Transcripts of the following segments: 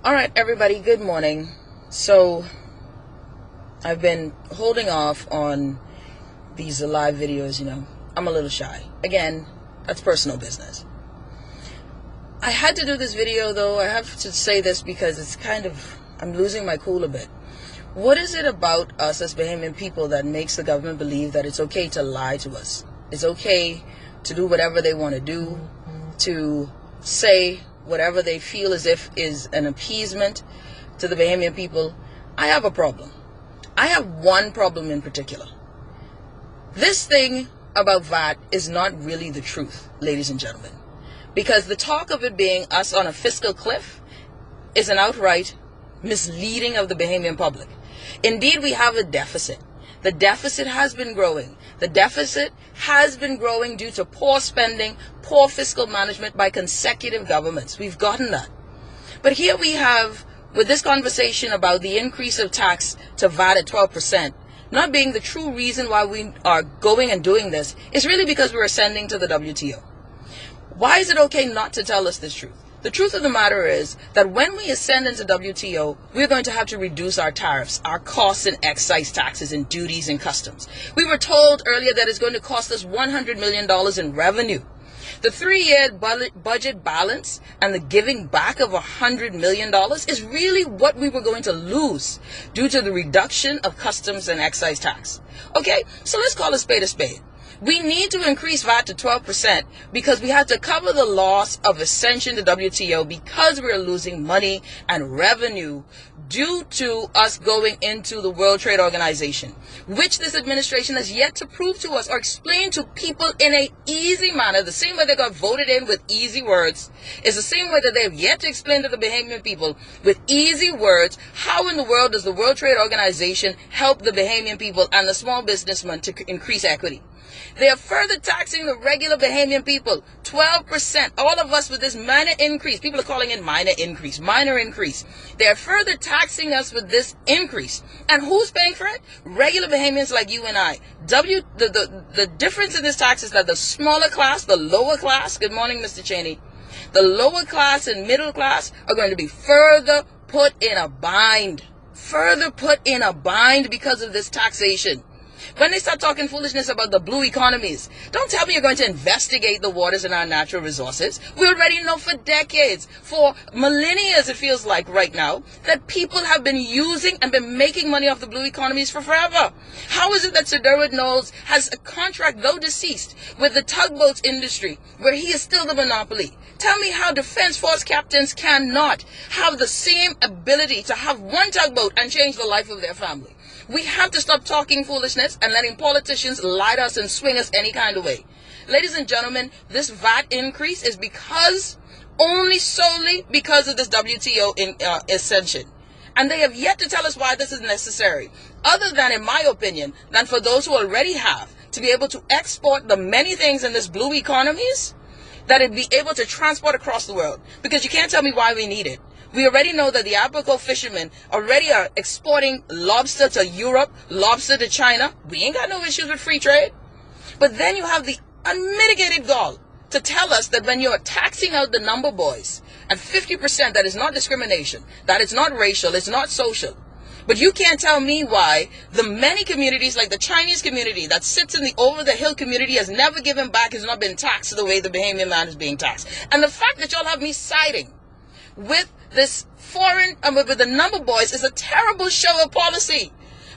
All right, everybody, good morning. So I've been holding off on these live videos, I'm a little shy. Again, that's personal business. I had to do this video, though. I have to say this because it's I'm losing my cool a bit. What is it about us as Bahamian people that makes the government believe that it's okay to lie to us? It's okay to do whatever they want to do, to say whatever they feel as if is an appeasement to the Bahamian people. I have a problem. I have one problem in particular. This thing about VAT is not really the truth, ladies and gentlemen, because the talk of it being us on a fiscal cliff is an outright misleading of the Bahamian public. Indeed, we have a deficit. The deficit has been growing. The deficit has been growing due to poor spending, poor fiscal management by consecutive governments. We've gotten that. But here we have, with this conversation about the increase of tax to VAT at 12%, not being the true reason why we are going and doing this, is really because we're ascending to the WTO. Why is it okay not to tell us this truth? The truth of the matter is that when we ascend into WTO, we're going to have to reduce our tariffs, our costs and excise taxes and duties and customs. We were told earlier that it's going to cost us $100 million in revenue. The 3-year budget balance and the giving back of $100 million is really what we were going to lose due to the reduction of customs and excise tax. Okay, so let's call a spade a spade. We need to increase VAT to 12% because we have to cover the loss of ascension to WTO because we're losing money and revenue due to us going into the World Trade Organization, which this administration has yet to prove to us or explain to people in an easy manner. The same way they got voted in with easy words is the same way that they have yet to explain to the Bahamian people with easy words how in the world does the World Trade Organization help the Bahamian people and the small businessmen to increase equity. They are further taxing the regular Bahamian people, 12%. All of us with this minor increase. People are calling it minor increase. They are further taxing us with this increase. And who's paying for it? Regular Bahamians like you and I. The difference in this tax is that the smaller class, the lower class, good morning, Mr. Cheney, the lower class and middle class are going to be further put in a bind. Because of this taxation. When they start talking foolishness about the blue economies, don't tell me you're going to investigate the waters and our natural resources. We already know for decades, for millennia it feels like right now, that people have been using and been making money off the blue economies for forever. How is it that Sir Derwent Knowles has a contract, though deceased, with the tugboats industry, where he is still the monopoly? Tell me how Defense Force captains cannot have the same ability to have one tugboat and change the life of their family. We have to stop talking foolishness and letting politicians lie to us and swing us any kind of way. Ladies and gentlemen, this VAT increase is solely because of this WTO ascension. And they have yet to tell us why this is necessary. Other than, in my opinion, than for those who already have to be able to export the many things in this blue economies that it'd be able to transport across the world. Because you can't tell me why we need it. We already know that the Abaco fishermen already are exporting lobster to Europe, lobster to China. We ain't got no issues with free trade. But then you have the unmitigated gall to tell us that when you're taxing out the number boys at 50%, that is not discrimination, that is not racial, it's not social. But you can't tell me why the many communities, like the Chinese community that sits in the over-the-hill community, has never given back, has not been taxed the way the Bahamian man is being taxed. And the fact that y'all have me siding with this with the number boys is a terrible show of policy.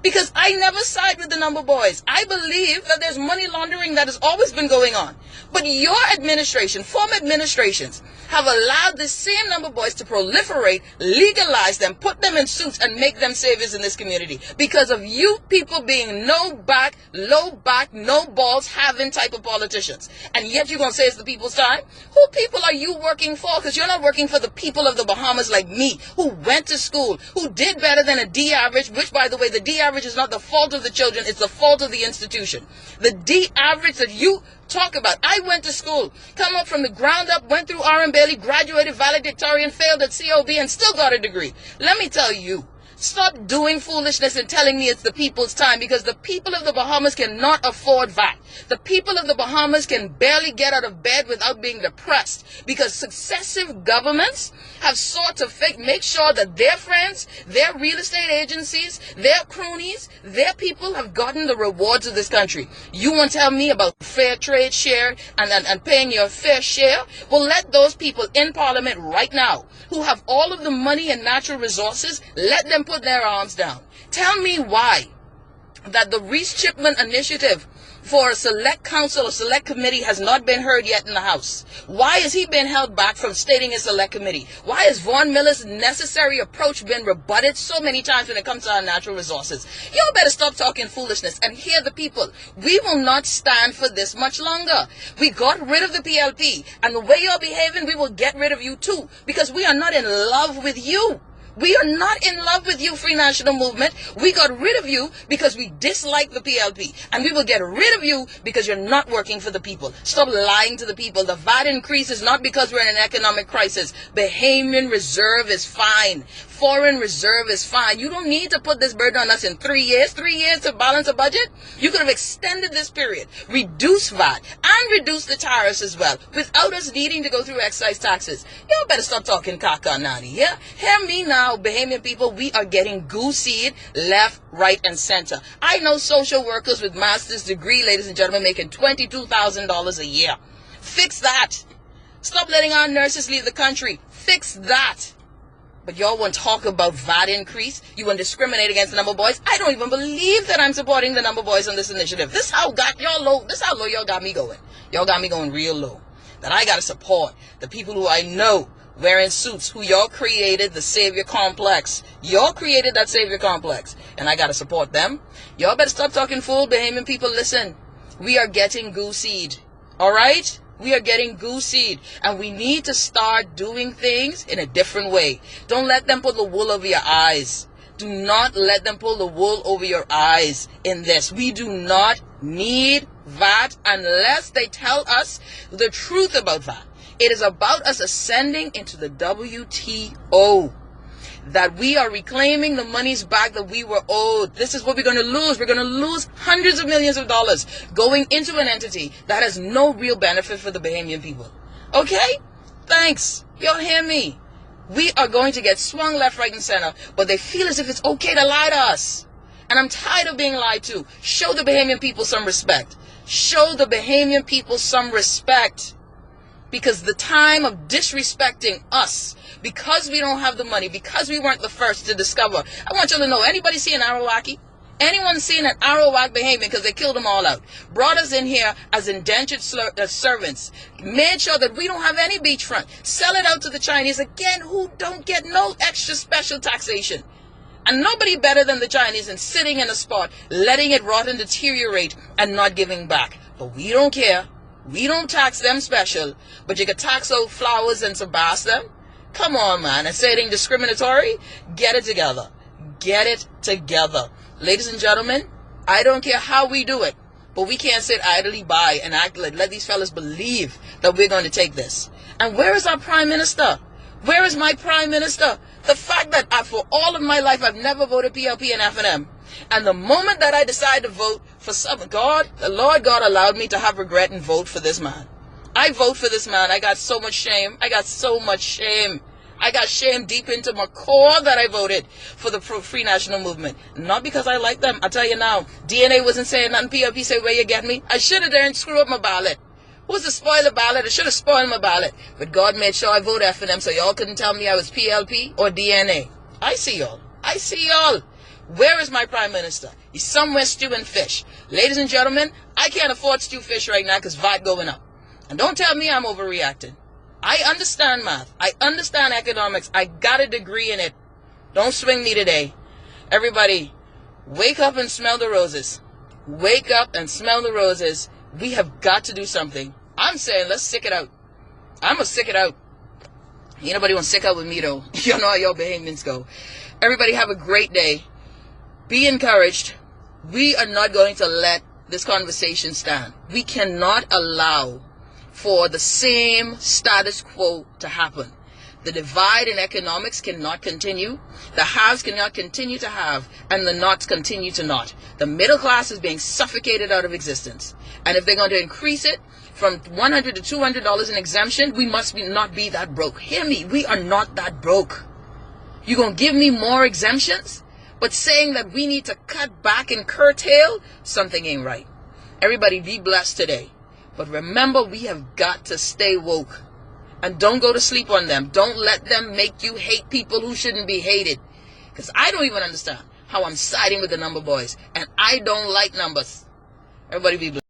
Because I never side with the number boys. I believe that there's money laundering that has always been going on. But your administration, former administrations, have allowed the same number boys to proliferate, legalize them, put them in suits, and make them saviors in this community. Because of you people being no back, low back, no balls having type of politicians. And yet you're going to say it's the people's time? Who people are you working for? Because you're not working for the people of the Bahamas like me, who went to school, who did better than a D average, which, by the way, the D average is not the fault of the children, it's the fault of the institution. The D average that you talk about. I went to school, come up from the ground up, went through R.M. Bailey, graduated valedictorian, failed at COB, and still got a degree. Let me tell you, stop doing foolishness and telling me it's the people's time, because the people of the Bahamas cannot afford VAT. The people of the Bahamas can barely get out of bed without being depressed because successive governments have sought to make sure that their friends, their real estate agencies, their cronies, their people have gotten the rewards of this country. You want to tell me about fair trade share and paying your fair share? Well, let those people in Parliament right now who have all of the money and natural resources, let them put their arms down. Tell me why that the Reese Chipman initiative for a select council or select committee has not been heard yet in the House. Why is he being held back from stating his select committee? Why has Vaughn Miller's necessary approach been rebutted so many times when it comes to our natural resources? Y'all better stop talking foolishness and hear the people. We will not stand for this much longer. We got rid of the PLP, and the way you're behaving, we will get rid of you too, because we are not in love with you. We are not in love with you, Free National Movement. We got rid of you because we dislike the PLP. And we will get rid of you because you're not working for the people. Stop lying to the people. The VAT increase is not because we're in an economic crisis. Bahamian Reserve is fine. Foreign reserve is fine. You don't need to put this burden on us in 3 years. 3 years to balance a budget? You could have extended this period, reduce VAT, and reduce the tariffs as well, without us needing to go through excise taxes. Y'all better stop talking caca nani, yeah? Hear me now, Bahamian people. We are getting goose-seed left, right, and center. I know social workers with master's degree, ladies and gentlemen, making $22,000 a year. Fix that. Stop letting our nurses leave the country. Fix that. But y'all want to talk about VAT increase? You want to discriminate against the number boys? I don't even believe that I'm supporting the number boys on this initiative. This how got y'all low. This how low y'all got me going. Y'all got me going real low. That I got to support the people who I know wearing suits, who y'all created the savior complex. Y'all created that savior complex. And I got to support them. Y'all better stop talking fool, Bahamian people. Listen, we are getting goose-seed. All right? We are getting goose-seed, and we need to start doing things in a different way. Don't let them pull the wool over your eyes. Do not let them pull the wool over your eyes in this. We do not need VAT unless they tell us the truth about VAT. It is about us ascending into the WTO. That we are reclaiming the monies back that we were owed. This is what we're going to lose. We're going to lose hundreds of millions of dollars going into an entity that has no real benefit for the Bahamian people. Okay? Thanks. Y'all hear me? We are going to get swung left, right, and center, but they feel as if it's okay to lie to us. And I'm tired of being lied to. Show the Bahamian people some respect. Show the Bahamian people some respect. Because the time of disrespecting us, because we don't have the money, because we weren't the first to discover. I want you to know, anybody see an Arawaki? Anyone seen an Arawak Bahamian? Because they killed them all out. Brought us in here as indentured servants. Made sure that we don't have any beachfront. Sell it out to the Chinese, again, who don't get no extra special taxation. And nobody better than the Chinese in sitting in a spot, letting it rot and deteriorate and not giving back. But we don't care. We don't tax them special, but you can tax out flowers and sabas them. Come on, man. And say it ain't discriminatory. Get it together. Get it together. Ladies and gentlemen, I don't care how we do it, but we can't sit idly by and act like, let these fellas believe that we're going to take this. And where is our prime minister? Where is my prime minister? The fact that for all of my life, I've never voted PLP and F&M. And the moment that I decide to vote for the Lord God allowed me to have regret and vote for this man. I vote for this man. I got so much shame. I got so much shame. I got shame deep into my core that I voted for the Free National Movement. Not because I like them. I'll tell you now, DNA wasn't saying nothing. PLP said, where you get me? I should have dared screw up my ballot. Who's to spoil the ballot? I should have spoiled my ballot. But God made sure I voted F&M so y'all couldn't tell me I was PLP or DNA. I see y'all. I see y'all. Where is my prime minister? He's somewhere stewing fish. Ladies and gentlemen, I can't afford stew fish right now because VAT going up. And don't tell me I'm overreacting. I understand math. I understand economics. I got a degree in it. Don't swing me today. Everybody, wake up and smell the roses. Wake up and smell the roses. We have got to do something. I'm saying let's sick it out. I'm going to sick it out. Ain't nobody want to sick out with me though. You know how y'all Bahamians go. Everybody have a great day. Be encouraged. We are not going to let this conversation stand. We cannot allow for the same status quo to happen. The divide in economics cannot continue. The haves cannot continue to have, and the nots continue to not. The middle class is being suffocated out of existence. And if they're going to increase it from $100 to $200 in exemption, we must not be that broke. Hear me, we are not that broke. You're going to give me more exemptions? But saying that we need to cut back and curtail, something ain't right. Everybody be blessed today. But remember, we have got to stay woke. And don't go to sleep on them. Don't let them make you hate people who shouldn't be hated. Because I don't even understand how I'm siding with the number boys. And I don't like numbers. Everybody be blessed.